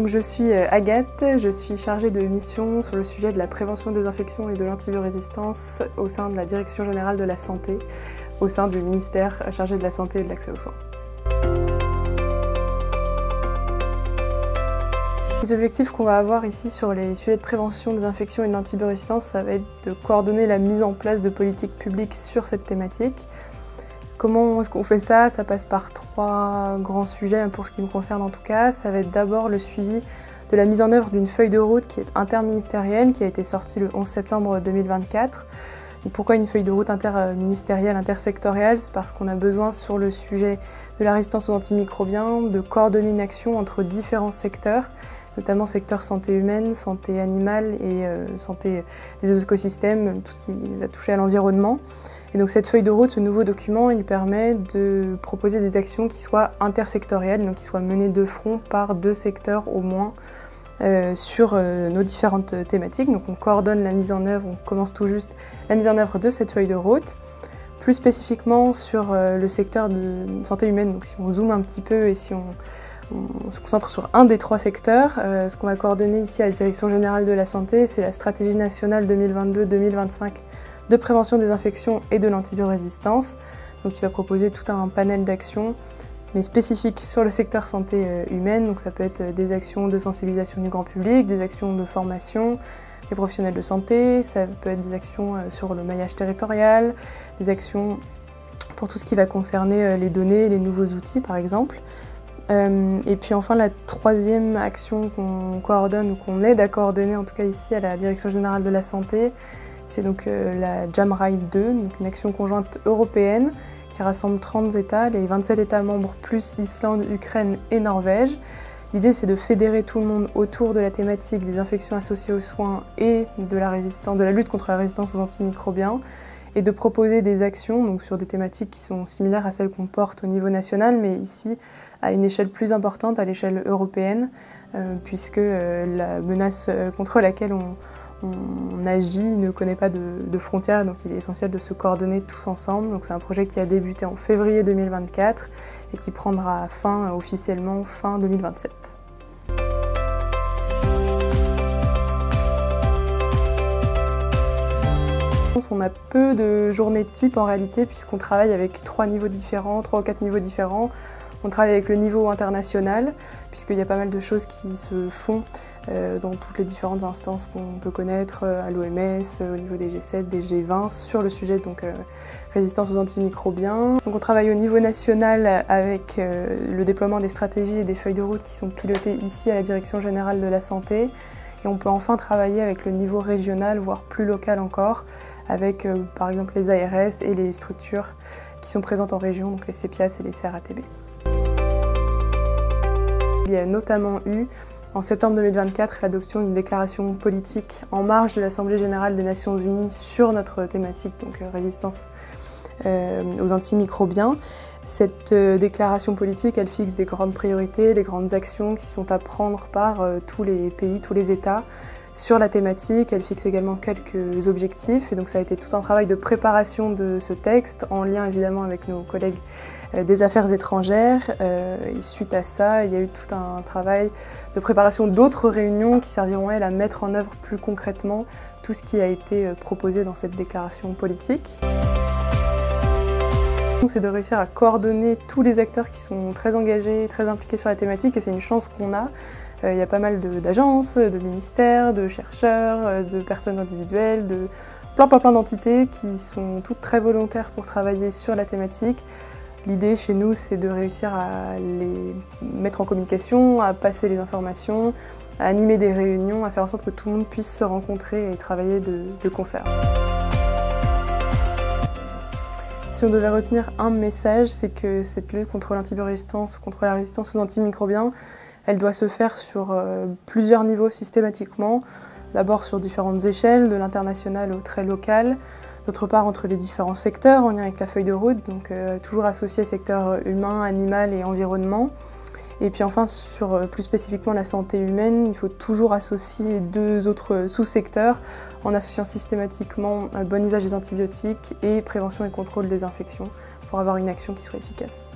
Donc je suis Agathe, je suis chargée de mission sur le sujet de la prévention des infections et de l'antibiorésistance au sein de la Direction générale de la santé, au sein du ministère chargé de la santé et de l'accès aux soins. Les objectifs qu'on va avoir ici sur les sujets de prévention des infections et de l'antibiorésistance, ça va être de coordonner la mise en place de politiques publiques sur cette thématique. Comment est-ce qu'on fait ça? Ça passe par 3 grands sujets pour ce qui me concerne en tout cas. Ça va être d'abord le suivi de la mise en œuvre d'une feuille de route qui est interministérielle, qui a été sortie le 11 septembre 2024. Donc pourquoi une feuille de route interministérielle, intersectorielle? C'est parce qu'on a besoin sur le sujet de la résistance aux antimicrobiens de coordonner une action entre différents secteurs, notamment secteur santé humaine, santé animale et santé des écosystèmes, tout ce qui va toucher à l'environnement. Et donc cette feuille de route, ce nouveau document, il permet de proposer des actions qui soient intersectorielles, donc qui soient menées de front par 2 secteurs au moins sur nos différentes thématiques. Donc on coordonne la mise en œuvre, on commence tout juste la mise en œuvre de cette feuille de route. Plus spécifiquement sur le secteur de santé humaine, donc si on zoome un petit peu et si on se concentre sur un des 3 secteurs, ce qu'on va coordonner ici à la Direction générale de la santé, c'est la stratégie nationale 2022-2025 de prévention des infections et de l'antibiorésistance. Donc il va proposer tout un panel d'actions, mais spécifiques sur le secteur santé humaine. Donc ça peut être des actions de sensibilisation du grand public, des actions de formation des professionnels de santé, ça peut être des actions sur le maillage territorial, des actions pour tout ce qui va concerner les données, les nouveaux outils par exemple. Et puis enfin la 3e action qu'on coordonne ou qu'on aide à coordonner, en tout cas ici à la Direction générale de la santé, c'est donc la JAMRAI 2, donc une action conjointe européenne qui rassemble 30 États, les 27 États membres plus Islande, Ukraine et Norvège. L'idée c'est de fédérer tout le monde autour de la thématique des infections associées aux soins et de la lutte contre la résistance aux antimicrobiens et de proposer des actions donc, sur des thématiques qui sont similaires à celles qu'on porte au niveau national, mais ici à une échelle plus importante, à l'échelle européenne, puisque la menace contre laquelle on agit ne connaît pas de frontières, donc il est essentiel de se coordonner tous ensemble. Donc c'est un projet qui a débuté en février 2024 et qui prendra fin officiellement fin 2027. On a peu de journées type en réalité puisqu'on travaille avec 3 niveaux différents, 3 ou 4 niveaux différents. On travaille avec le niveau international, puisqu'il y a pas mal de choses qui se font dans toutes les différentes instances qu'on peut connaître, à l'OMS, au niveau des G7, des G20, sur le sujet donc résistance aux antimicrobiens. Donc on travaille au niveau national avec le déploiement des stratégies et des feuilles de route qui sont pilotées ici à la Direction générale de la santé. Et on peut enfin travailler avec le niveau régional, voire plus local encore, avec par exemple les ARS et les structures qui sont présentes en région, donc les CEPIAS et les CRATB. Il y a notamment eu, en septembre 2024, l'adoption d'une déclaration politique en marge de l'Assemblée générale des Nations unies sur notre thématique, donc résistance aux antimicrobiens. Cette déclaration politique, elle fixe des grandes priorités, des grandes actions qui sont à prendre par tous les pays, tous les États sur la thématique. Elle fixe également quelques objectifs et donc ça a été tout un travail de préparation de ce texte en lien évidemment avec nos collègues des affaires étrangères. Et suite à ça, il y a eu tout un travail de préparation d'autres réunions qui serviront elles à mettre en œuvre plus concrètement tout ce qui a été proposé dans cette déclaration politique. C'est de réussir à coordonner tous les acteurs qui sont très engagés, très impliqués sur la thématique et c'est une chance qu'on a. Il y a pas mal d'agences, de ministères, de chercheurs, de personnes individuelles, de plein d'entités qui sont toutes très volontaires pour travailler sur la thématique. L'idée chez nous, c'est de réussir à les mettre en communication, à passer les informations, à animer des réunions, à faire en sorte que tout le monde puisse se rencontrer et travailler de concert. Si on devait retenir un message, c'est que cette lutte contre l'antibiorésistance, contre la résistance aux antimicrobiens, elle doit se faire sur plusieurs niveaux systématiquement. D'abord sur différentes échelles, de l'international au très local. D'autre part entre les différents secteurs en lien avec la feuille de route, donc toujours associé secteur humain, animal et environnement. Et puis enfin sur plus spécifiquement la santé humaine, il faut toujours associer 2 autres sous-secteurs en associant systématiquement bon usage des antibiotiques et prévention et contrôle des infections pour avoir une action qui soit efficace.